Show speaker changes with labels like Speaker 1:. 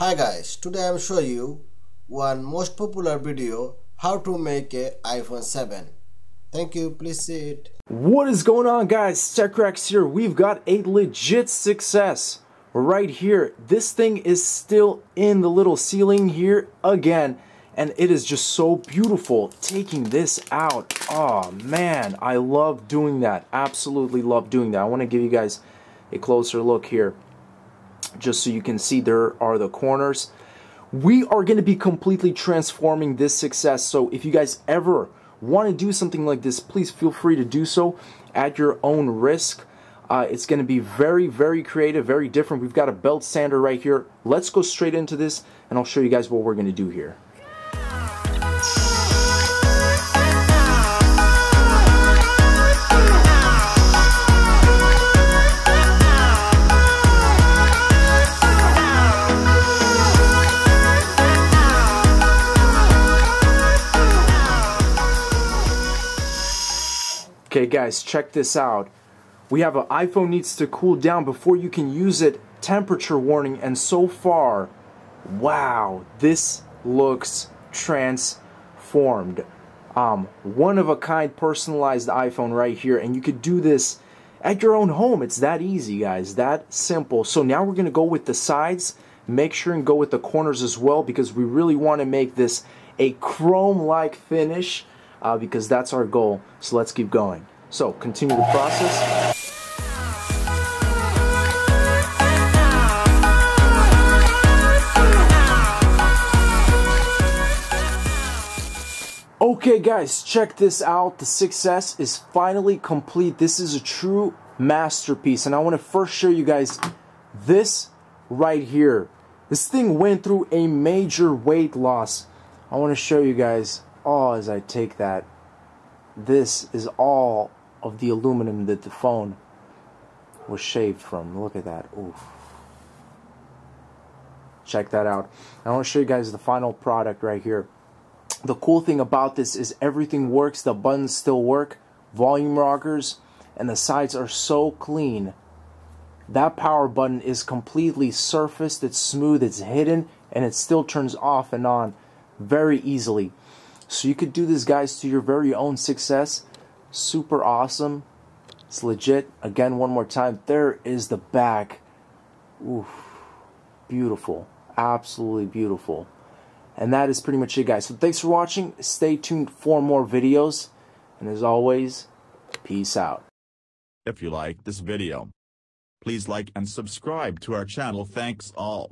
Speaker 1: Hi guys, today I will show you one most popular video, how to make a iPhone 7. Thank you, please see it.
Speaker 2: What is going on, guys? TechRax here. We've got a legit success right here. This thing is still in the little ceiling here again, and it is just so beautiful taking this out. Oh man, I love doing that. Absolutely love doing that. I want to give you guys a closer look here, just so you can see there are the corners. We are going to be completely transforming this success, so if you guys ever want to do something like this, please feel free to do so at your own risk. It's going to be very, very creative, very different. We've got a belt sander right here. Let's go straight into this, and I'll show you guys what we're going to do here. Okay guys, check this out. We have an iPhone needs to cool down before you can use it, temperature warning, and so far, wow, this looks transformed. One of a kind personalized iPhone right here, and you could do this at your own home. It's that easy, guys, that simple. So now we're gonna go with the sides. Make sure and go with the corners as well, because we really want to make this a chrome-like finish. Because that's our goal. So let's keep going. So continue the process. Okay guys, check this out. The success is finally complete. This is a true masterpiece, and I want to first show you guys this right here. This thing went through a major weight loss. I want to show you guys. Oh, as I take that, this is all of the aluminum that the phone was shaved from. Look at that. Oof. Check that out. I want to show you guys the final product right here. The cool thing about this is everything works. The buttons still work, volume rockers, and the sides are so clean. That power button is completely surfaced, it's smooth, it's hidden, and it still turns off and on very easily. So you could do this, guys, to your very own success. Super awesome. It's legit. Again, one more time. There is the back. Oof. Beautiful. Absolutely beautiful. And that is pretty much it, guys. So thanks for watching. Stay tuned for more videos. And as always, peace out.
Speaker 3: If you like this video, please like and subscribe to our channel. Thanks all.